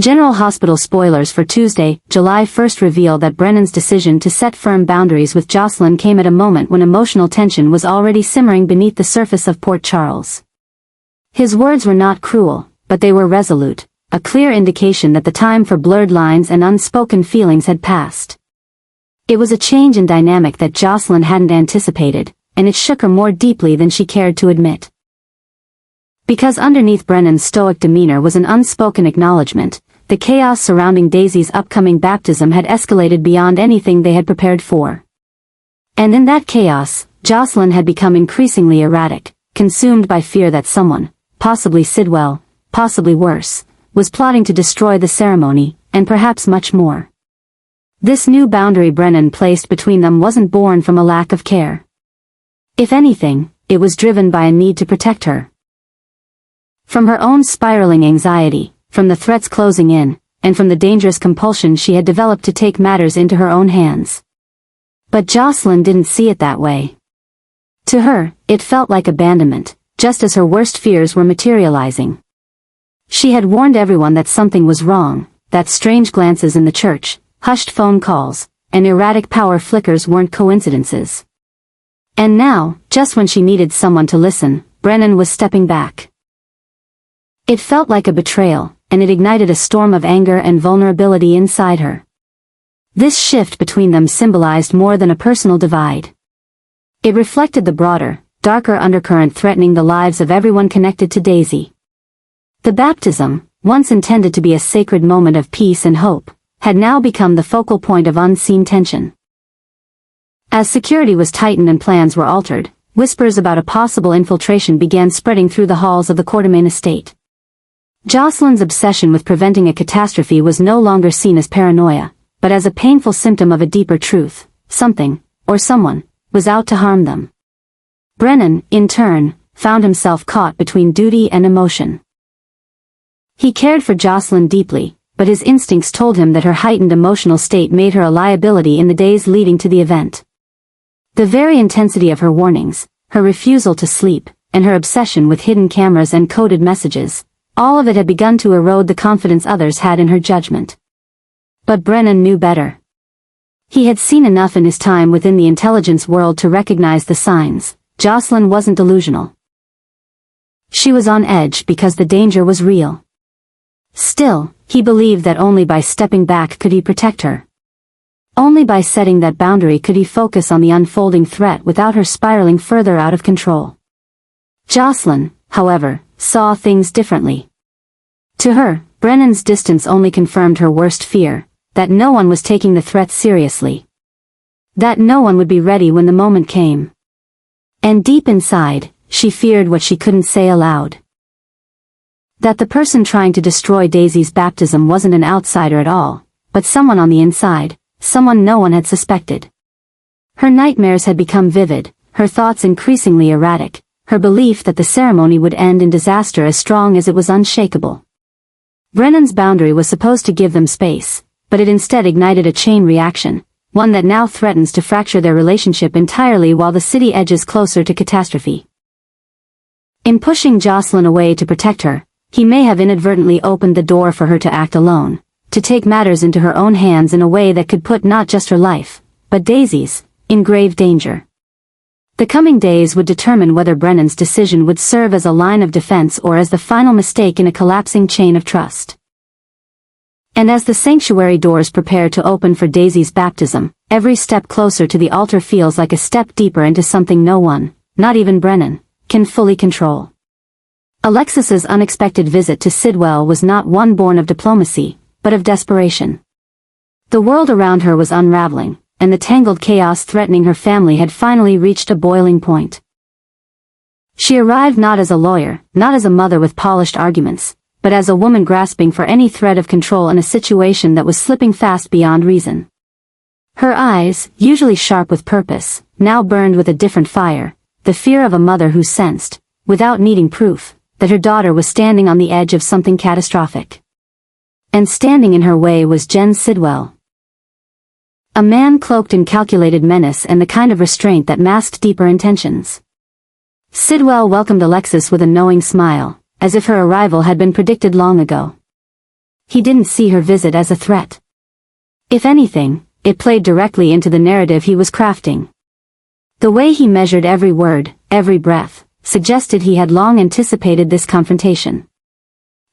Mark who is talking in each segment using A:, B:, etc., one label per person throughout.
A: General Hospital spoilers for Tuesday, July 1st reveal that Brennan's decision to set firm boundaries with Jocelyn came at a moment when emotional tension was already simmering beneath the surface of Port Charles. His words were not cruel, but they were resolute, a clear indication that the time for blurred lines and unspoken feelings had passed. It was a change in dynamic that Jocelyn hadn't anticipated, and it shook her more deeply than she cared to admit. Because underneath Brennan's stoic demeanor was an unspoken acknowledgement, the chaos surrounding Daisy's upcoming baptism had escalated beyond anything they had prepared for. And in that chaos, Jocelyn had become increasingly erratic, consumed by fear that someone, possibly Sidwell, possibly worse, was plotting to destroy the ceremony, and perhaps much more. This new boundary Brennan placed between them wasn't born from a lack of care. If anything, it was driven by a need to protect her. From her own spiraling anxiety, from the threats closing in, and from the dangerous compulsion she had developed to take matters into her own hands. But Jocelyn didn't see it that way. To her, it felt like abandonment, just as her worst fears were materializing. She had warned everyone that something was wrong, that strange glances in the church, hushed phone calls, and erratic power flickers weren't coincidences. And now, just when she needed someone to listen, Brennan was stepping back. It felt like a betrayal, and it ignited a storm of anger and vulnerability inside her. This shift between them symbolized more than a personal divide. It reflected the broader, darker undercurrent threatening the lives of everyone connected to Daisy. The baptism, once intended to be a sacred moment of peace and hope, had now become the focal point of unseen tension. As security was tightened and plans were altered, whispers about a possible infiltration began spreading through the halls of the Quartermain estate. Jocelyn's obsession with preventing a catastrophe was no longer seen as paranoia, but as a painful symptom of a deeper truth: something, or someone, was out to harm them. Brennan, in turn, found himself caught between duty and emotion. He cared for Jocelyn deeply, but his instincts told him that her heightened emotional state made her a liability in the days leading to the event. The very intensity of her warnings, her refusal to sleep, and her obsession with hidden cameras and coded messages, all of it had begun to erode the confidence others had in her judgment. But Brennan knew better. He had seen enough in his time within the intelligence world to recognize the signs. Jocelyn wasn't delusional. She was on edge because the danger was real. Still, he believed that only by stepping back could he protect her. Only by setting that boundary could he focus on the unfolding threat without her spiraling further out of control. Jocelyn, however, saw things differently. To her, Brennan's distance only confirmed her worst fear, that no one was taking the threat seriously. That no one would be ready when the moment came. And deep inside, she feared what she couldn't say aloud. That the person trying to destroy Daisy's baptism wasn't an outsider at all, but someone on the inside, someone no one had suspected. Her nightmares had become vivid, her thoughts increasingly erratic, her belief that the ceremony would end in disaster as strong as it was unshakable. Brennan's boundary was supposed to give them space, but it instead ignited a chain reaction, one that now threatens to fracture their relationship entirely while the city edges closer to catastrophe. In pushing Jocelyn away to protect her, he may have inadvertently opened the door for her to act alone, to take matters into her own hands in a way that could put not just her life, but Daisy's, in grave danger. The coming days would determine whether Brennan's decision would serve as a line of defense or as the final mistake in a collapsing chain of trust. And as the sanctuary doors prepare to open for Daisy's baptism, every step closer to the altar feels like a step deeper into something no one, not even Brennan, can fully control. Alexis's unexpected visit to Sidwell was not one born of diplomacy, but of desperation. The world around her was unraveling, and the tangled chaos threatening her family had finally reached a boiling point. She arrived not as a lawyer, not as a mother with polished arguments, but as a woman grasping for any thread of control in a situation that was slipping fast beyond reason. Her eyes, usually sharp with purpose, now burned with a different fire, the fear of a mother who sensed, without needing proof, that her daughter was standing on the edge of something catastrophic. And standing in her way was Jen Sidwell. A man cloaked in calculated menace and the kind of restraint that masked deeper intentions. Sidwell welcomed Alexis with a knowing smile, as if her arrival had been predicted long ago. He didn't see her visit as a threat. If anything, it played directly into the narrative he was crafting. The way he measured every word, every breath, suggested he had long anticipated this confrontation.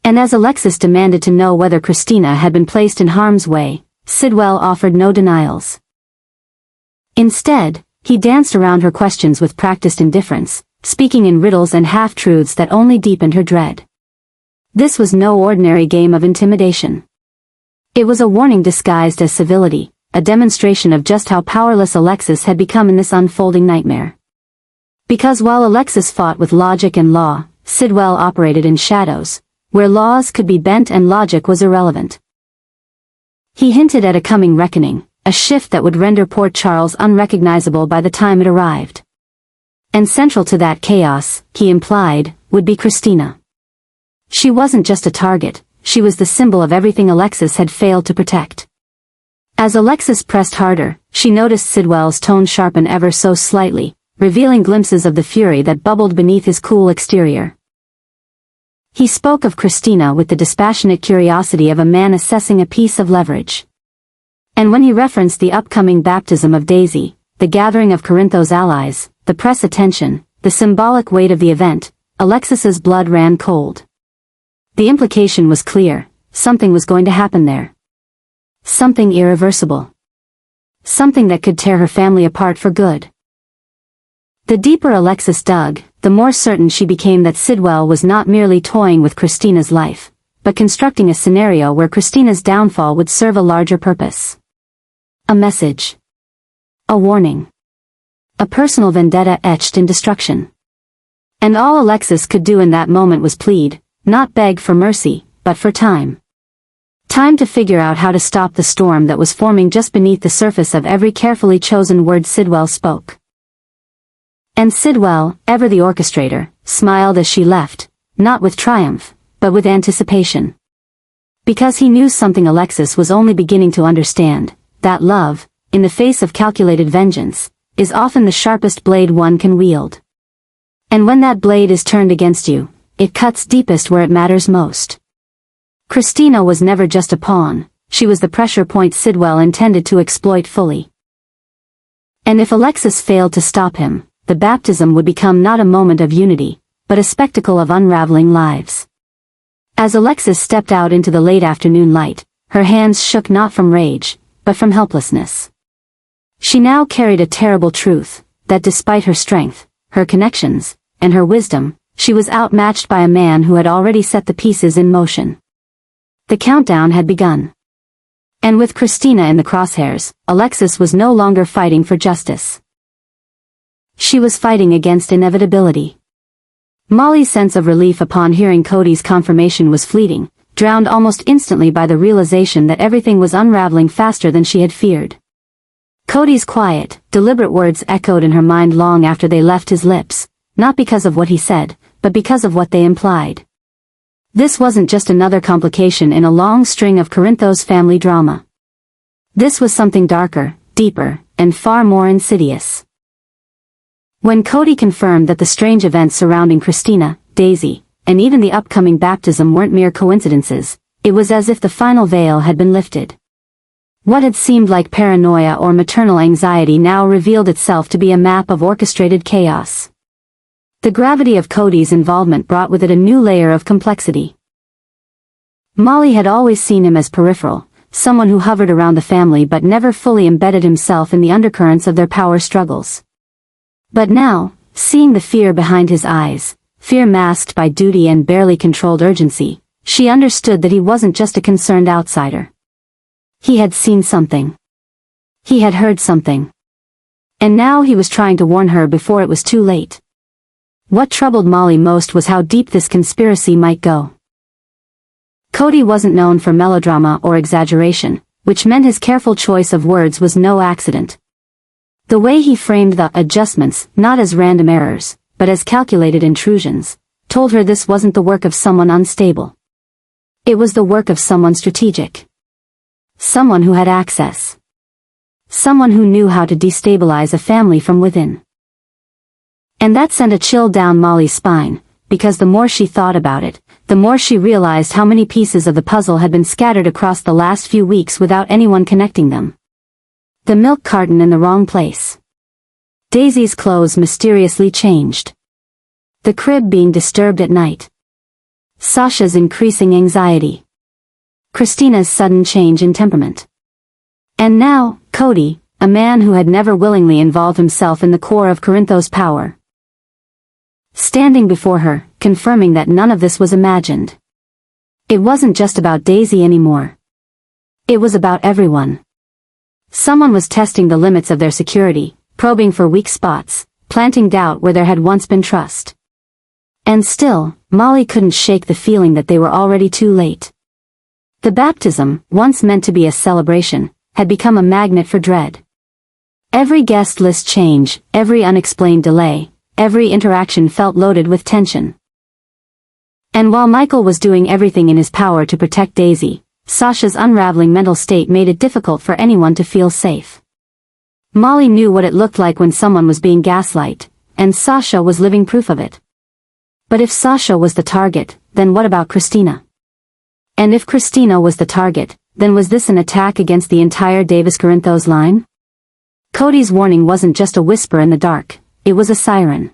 A: And as Alexis demanded to know whether Christina had been placed in harm's way, Sidwell offered no denials. Instead, he danced around her questions with practiced indifference, speaking in riddles and half-truths that only deepened her dread. This was no ordinary game of intimidation. It was a warning disguised as civility, a demonstration of just how powerless Alexis had become in this unfolding nightmare. Because while Alexis fought with logic and law, Sidwell operated in shadows, where laws could be bent and logic was irrelevant. He hinted at a coming reckoning, a shift that would render Port Charles unrecognizable by the time it arrived. And central to that chaos, he implied, would be Christina. She wasn't just a target, she was the symbol of everything Alexis had failed to protect. As Alexis pressed harder, she noticed Sidwell's tone sharpen ever so slightly, revealing glimpses of the fury that bubbled beneath his cool exterior. He spoke of Christina with the dispassionate curiosity of a man assessing a piece of leverage. And when he referenced the upcoming baptism of Daisy, the gathering of Corinthos allies, the press attention, the symbolic weight of the event, Alexis's blood ran cold. The implication was clear, something was going to happen there. Something irreversible. Something that could tear her family apart for good. The deeper Alexis dug, the more certain she became that Sidwell was not merely toying with Christina's life, but constructing a scenario where Christina's downfall would serve a larger purpose. A message. A warning. A personal vendetta etched in destruction. And all Alexis could do in that moment was plead, not beg for mercy, but for time. Time to figure out how to stop the storm that was forming just beneath the surface of every carefully chosen word Sidwell spoke. And Sidwell, ever the orchestrator, smiled as she left, not with triumph, but with anticipation. Because he knew something Alexis was only beginning to understand, that love, in the face of calculated vengeance, is often the sharpest blade one can wield. And when that blade is turned against you, it cuts deepest where it matters most. Christina was never just a pawn, she was the pressure point Sidwell intended to exploit fully. And if Alexis failed to stop him, the baptism would become not a moment of unity, but a spectacle of unraveling lives. As Alexis stepped out into the late afternoon light, her hands shook not from rage, but from helplessness. She now carried a terrible truth, that despite her strength, her connections, and her wisdom, she was outmatched by a man who had already set the pieces in motion. The countdown had begun. And with Christina in the crosshairs, Alexis was no longer fighting for justice. She was fighting against inevitability. Molly's sense of relief upon hearing Cody's confirmation was fleeting, drowned almost instantly by the realization that everything was unraveling faster than she had feared. Cody's quiet, deliberate words echoed in her mind long after they left his lips, not because of what he said, but because of what they implied. This wasn't just another complication in a long string of Corinthos family drama. This was something darker, deeper, and far more insidious. When Cody confirmed that the strange events surrounding Christina, Daisy, and even the upcoming baptism weren't mere coincidences, it was as if the final veil had been lifted. What had seemed like paranoia or maternal anxiety now revealed itself to be a map of orchestrated chaos. The gravity of Cody's involvement brought with it a new layer of complexity. Molly had always seen him as peripheral, someone who hovered around the family but never fully embedded himself in the undercurrents of their power struggles. But now, seeing the fear behind his eyes, fear masked by duty and barely controlled urgency, she understood that he wasn't just a concerned outsider. He had seen something. He had heard something. And now he was trying to warn her before it was too late. What troubled Molly most was how deep this conspiracy might go. Cody wasn't known for melodrama or exaggeration, which meant his careful choice of words was no accident. The way he framed the adjustments, not as random errors, but as calculated intrusions, told her this wasn't the work of someone unstable. It was the work of someone strategic. Someone who had access. Someone who knew how to destabilize a family from within. And that sent a chill down Molly's spine, because the more she thought about it, the more she realized how many pieces of the puzzle had been scattered across the last few weeks without anyone connecting them. The milk carton in the wrong place. Daisy's clothes mysteriously changed. The crib being disturbed at night. Sasha's increasing anxiety. Christina's sudden change in temperament. And now, Cody, a man who had never willingly involved himself in the core of Corinthos' power. Standing before her, confirming that none of this was imagined. It wasn't just about Daisy anymore. It was about everyone. Someone was testing the limits of their security, probing for weak spots, planting doubt where there had once been trust. And still, Molly couldn't shake the feeling that they were already too late. The baptism, once meant to be a celebration, had become a magnet for dread. Every guest list change, every unexplained delay, every interaction felt loaded with tension. And while Michael was doing everything in his power to protect Daisy, Sasha's unraveling mental state made it difficult for anyone to feel safe. Molly knew what it looked like when someone was being gaslight, and Sasha was living proof of it. But if Sasha was the target, then what about Christina? And if Christina was the target, then was this an attack against the entire Davis-Corinthos line? Cody's warning wasn't just a whisper in the dark, it was a siren.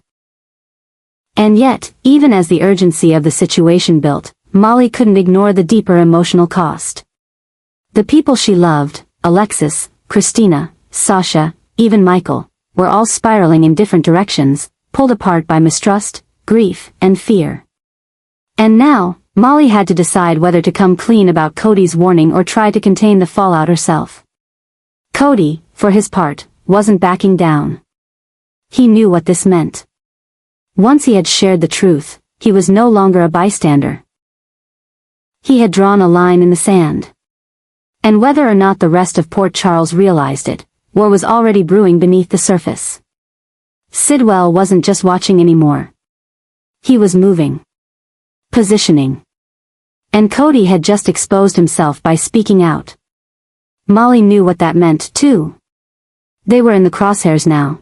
A: And yet, even as the urgency of the situation built, Molly couldn't ignore the deeper emotional cost. The people she loved, Alexis, Christina, Sasha, even Michael, were all spiraling in different directions, pulled apart by mistrust, grief, and fear. And now, Molly had to decide whether to come clean about Cody's warning or try to contain the fallout herself. Cody, for his part, wasn't backing down. He knew what this meant. Once he had shared the truth, he was no longer a bystander. He had drawn a line in the sand. And whether or not the rest of Port Charles realized it, war was already brewing beneath the surface. Sidwell wasn't just watching anymore. He was moving. Positioning. And Cody had just exposed himself by speaking out. Molly knew what that meant, too. They were in the crosshairs now.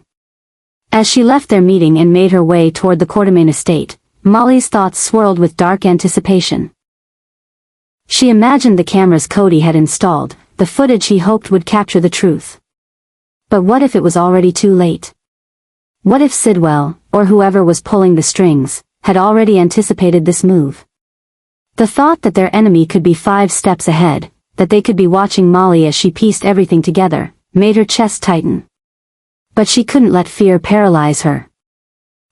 A: As she left their meeting and made her way toward the Quartermain estate, Molly's thoughts swirled with dark anticipation. She imagined the cameras Cody had installed, the footage he hoped would capture the truth. But what if it was already too late? What if Sidwell, or whoever was pulling the strings, had already anticipated this move? The thought that their enemy could be 5 steps ahead, that they could be watching Molly as she pieced everything together, made her chest tighten. But she couldn't let fear paralyze her.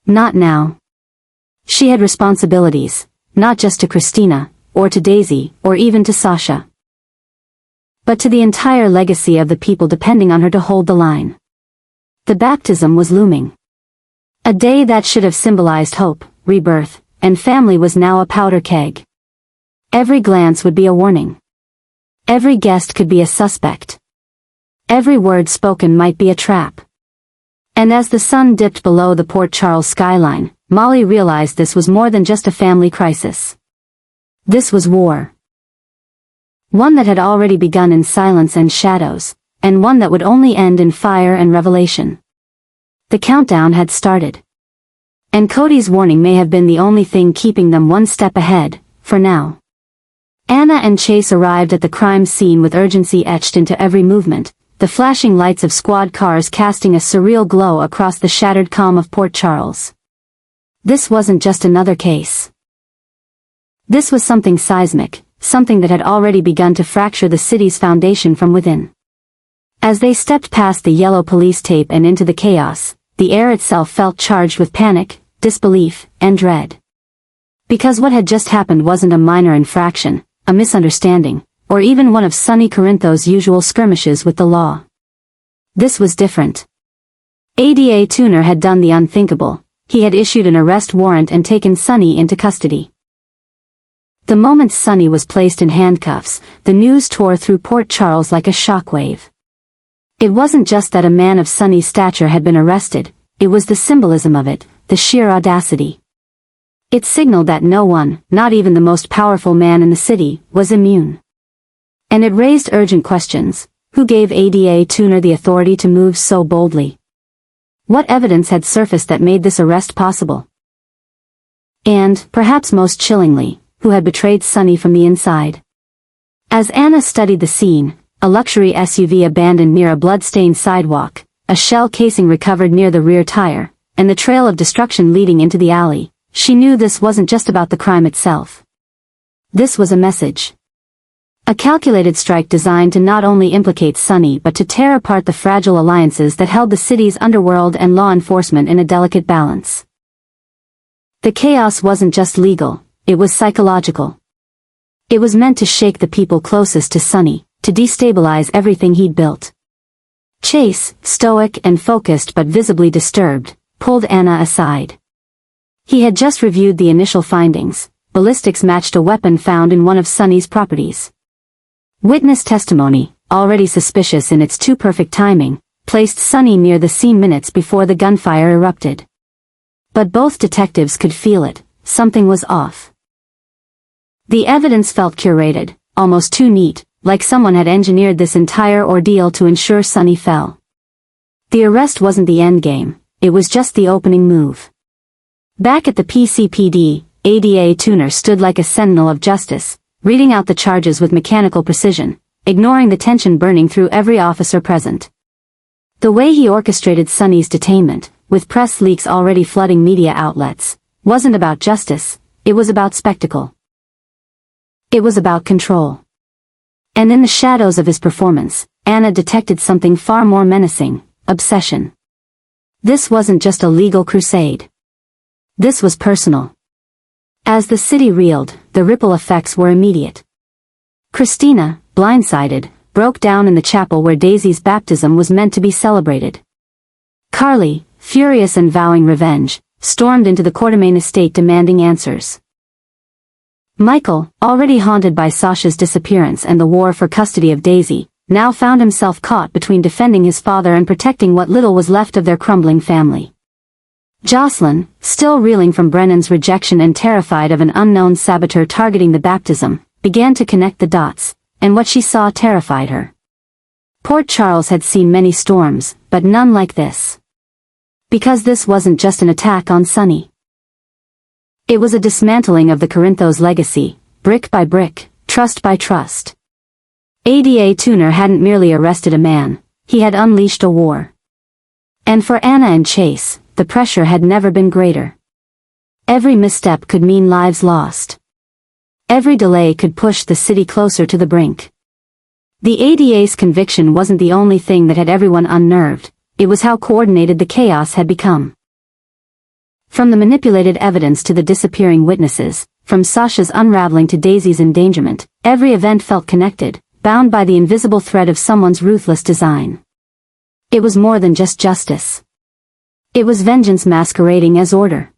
A: Not now. She had responsibilities, not just to Christina, or to Daisy, or even to Sasha, but to the entire legacy of the people depending on her to hold the line. The baptism was looming. A day that should have symbolized hope, rebirth, and family was now a powder keg. Every glance would be a warning. Every guest could be a suspect. Every word spoken might be a trap. And as the sun dipped below the Port Charles skyline, Molly realized this was more than just a family crisis. This was war. One that had already begun in silence and shadows, and one that would only end in fire and revelation. The countdown had started. And Cody's warning may have been the only thing keeping them one step ahead, for now. Anna and Chase arrived at the crime scene with urgency etched into every movement, the flashing lights of squad cars casting a surreal glow across the shattered calm of Port Charles. This wasn't just another case. This was something seismic, something that had already begun to fracture the city's foundation from within. As they stepped past the yellow police tape and into the chaos, the air itself felt charged with panic, disbelief, and dread. Because what had just happened wasn't a minor infraction, a misunderstanding, or even one of Sonny Corinthos' usual skirmishes with the law. This was different. ADA Tuner had done the unthinkable. He had issued an arrest warrant and taken Sonny into custody. The moment Sonny was placed in handcuffs, the news tore through Port Charles like a shockwave. It wasn't just that a man of Sonny's stature had been arrested, it was the symbolism of it, the sheer audacity. It signaled that no one, not even the most powerful man in the city, was immune. And it raised urgent questions. Who gave ADA Tuner the authority to move so boldly? What evidence had surfaced that made this arrest possible? And, perhaps most chillingly, who had betrayed Sonny from the inside. As Anna studied the scene, a luxury SUV abandoned near a blood-stained sidewalk, a shell casing recovered near the rear tire, and the trail of destruction leading into the alley, she knew this wasn't just about the crime itself. This was a message. A calculated strike designed to not only implicate Sonny but to tear apart the fragile alliances that held the city's underworld and law enforcement in a delicate balance. The chaos wasn't just legal, it was psychological. It was meant to shake the people closest to Sonny, to destabilize everything he'd built. Chase, stoic and focused but visibly disturbed, pulled Anna aside. He had just reviewed the initial findings. Ballistics matched a weapon found in one of Sonny's properties. Witness testimony, already suspicious in its too perfect timing, placed Sonny near the scene minutes before the gunfire erupted. But both detectives could feel it, something was off. The evidence felt curated, almost too neat, like someone had engineered this entire ordeal to ensure Sonny fell. The arrest wasn't the endgame, it was just the opening move. Back at the PCPD, ADA Tuner stood like a sentinel of justice, reading out the charges with mechanical precision, ignoring the tension burning through every officer present. The way he orchestrated Sonny's detainment, with press leaks already flooding media outlets, wasn't about justice, it was about spectacle. It was about control. And in the shadows of his performance, Anna detected something far more menacing: obsession. This wasn't just a legal crusade. This was personal. As the city reeled, the ripple effects were immediate. Christina, blindsided, broke down in the chapel where Daisy's baptism was meant to be celebrated. Carly, furious and vowing revenge, stormed into the Quartermain estate demanding answers. Michael, already haunted by Sasha's disappearance and the war for custody of Daisy, now found himself caught between defending his father and protecting what little was left of their crumbling family. Jocelyn, still reeling from Brennan's rejection and terrified of an unknown saboteur targeting the baptism, began to connect the dots, and what she saw terrified her. Port Charles had seen many storms, but none like this. Because this wasn't just an attack on Sonny. It was a dismantling of the Corinthos legacy, brick by brick, trust by trust. ADA Tuner hadn't merely arrested a man, he had unleashed a war. And for Anna and Chase, the pressure had never been greater. Every misstep could mean lives lost. Every delay could push the city closer to the brink. The ADA's conviction wasn't the only thing that had everyone unnerved, it was how coordinated the chaos had become. From the manipulated evidence to the disappearing witnesses, from Sasha's unraveling to Daisy's endangerment, every event felt connected, bound by the invisible thread of someone's ruthless design. It was more than just justice. It was vengeance masquerading as order.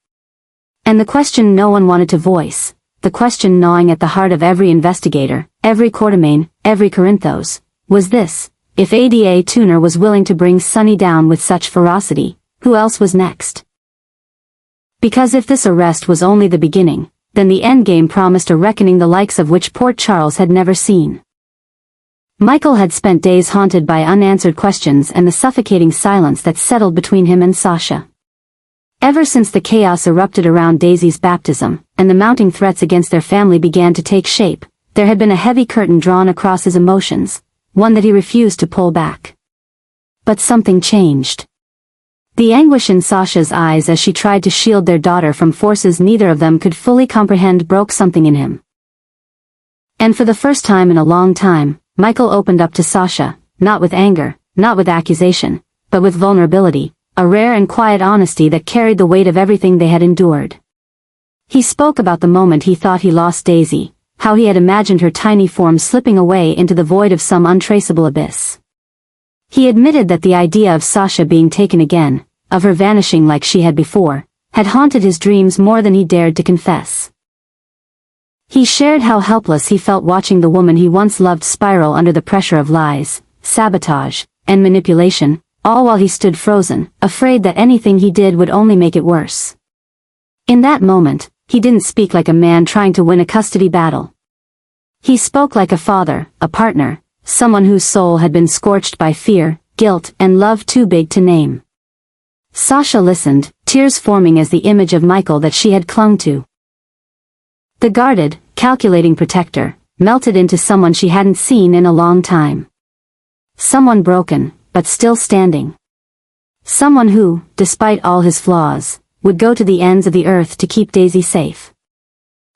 A: And the question no one wanted to voice, the question gnawing at the heart of every investigator, every Quartermain, every Corinthos, was this: if ADA Tuner was willing to bring Sonny down with such ferocity, who else was next? Because if this arrest was only the beginning, then the endgame promised a reckoning the likes of which Port Charles had never seen. Michael had spent days haunted by unanswered questions and the suffocating silence that settled between him and Sasha. Ever since the chaos erupted around Daisy's baptism, and the mounting threats against their family began to take shape, there had been a heavy curtain drawn across his emotions, one that he refused to pull back. But something changed. The anguish in Sasha's eyes as she tried to shield their daughter from forces neither of them could fully comprehend broke something in him. And for the first time in a long time, Michael opened up to Sasha, not with anger, not with accusation, but with vulnerability, a rare and quiet honesty that carried the weight of everything they had endured. He spoke about the moment he thought he lost Daisy, how he had imagined her tiny form slipping away into the void of some untraceable abyss. He admitted that the idea of Sasha being taken again, of her vanishing like she had before, had haunted his dreams more than he dared to confess. He shared how helpless he felt watching the woman he once loved spiral under the pressure of lies, sabotage, and manipulation, all while he stood frozen, afraid that anything he did would only make it worse. In that moment, he didn't speak like a man trying to win a custody battle. He spoke like a father, a partner, someone whose soul had been scorched by fear, guilt, and love too big to name. Sasha listened, tears forming as the image of Michael that she had clung to. The guarded, calculating protector, melted into someone she hadn't seen in a long time. Someone broken, but still standing. Someone who, despite all his flaws, would go to the ends of the earth to keep Daisy safe.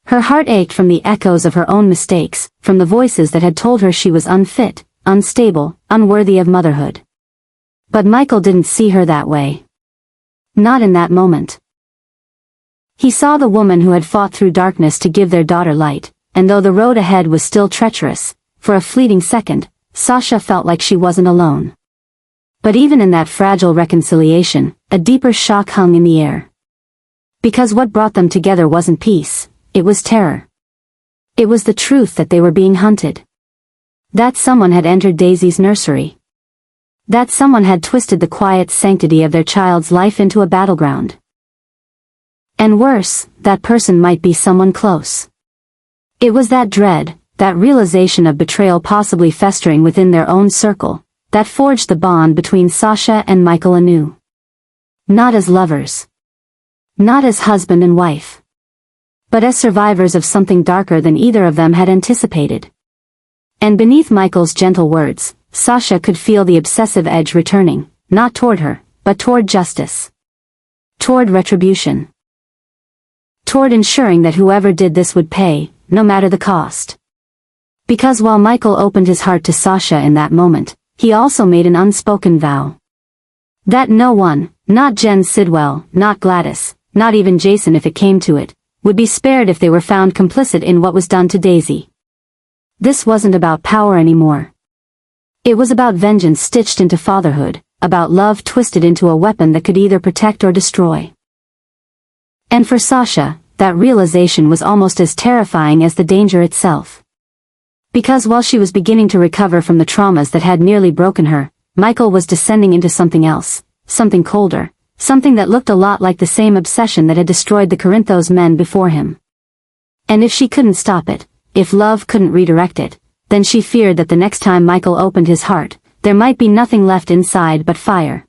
A: Her heart ached from the echoes of her own mistakes, from the voices that had told her she was unfit, unstable, unworthy of motherhood. But Michael didn't see her that way. Not in that moment. He saw the woman who had fought through darkness to give their daughter light, and though the road ahead was still treacherous, for a fleeting second, Sasha felt like she wasn't alone. But even in that fragile reconciliation, a deeper shock hung in the air. Because what brought them together wasn't peace, it was terror. It was the truth that they were being hunted. That someone had entered Daisy's nursery. That someone had twisted the quiet sanctity of their child's life into a battleground. And worse, that person might be someone close. It was that dread, that realization of betrayal possibly festering within their own circle, that forged the bond between Sasha and Michael anew. Not as lovers. Not as husband and wife. But as survivors of something darker than either of them had anticipated. And beneath Michael's gentle words, Sasha could feel the obsessive edge returning, not toward her, but toward justice. Toward retribution. Toward ensuring that whoever did this would pay, no matter the cost. Because while Michael opened his heart to Sasha in that moment, he also made an unspoken vow. That no one, not Jen Sidwell, not Gladys, not even Jason if it came to it, would be spared if they were found complicit in what was done to Daisy. This wasn't about power anymore. It was about vengeance stitched into fatherhood, about love twisted into a weapon that could either protect or destroy. And for Sasha, that realization was almost as terrifying as the danger itself. Because while she was beginning to recover from the traumas that had nearly broken her, Michael was descending into something else, something colder, something that looked a lot like the same obsession that had destroyed the Corinthos men before him. And if she couldn't stop it, if love couldn't redirect it, then she feared that the next time Michael opened his heart, there might be nothing left inside but fire.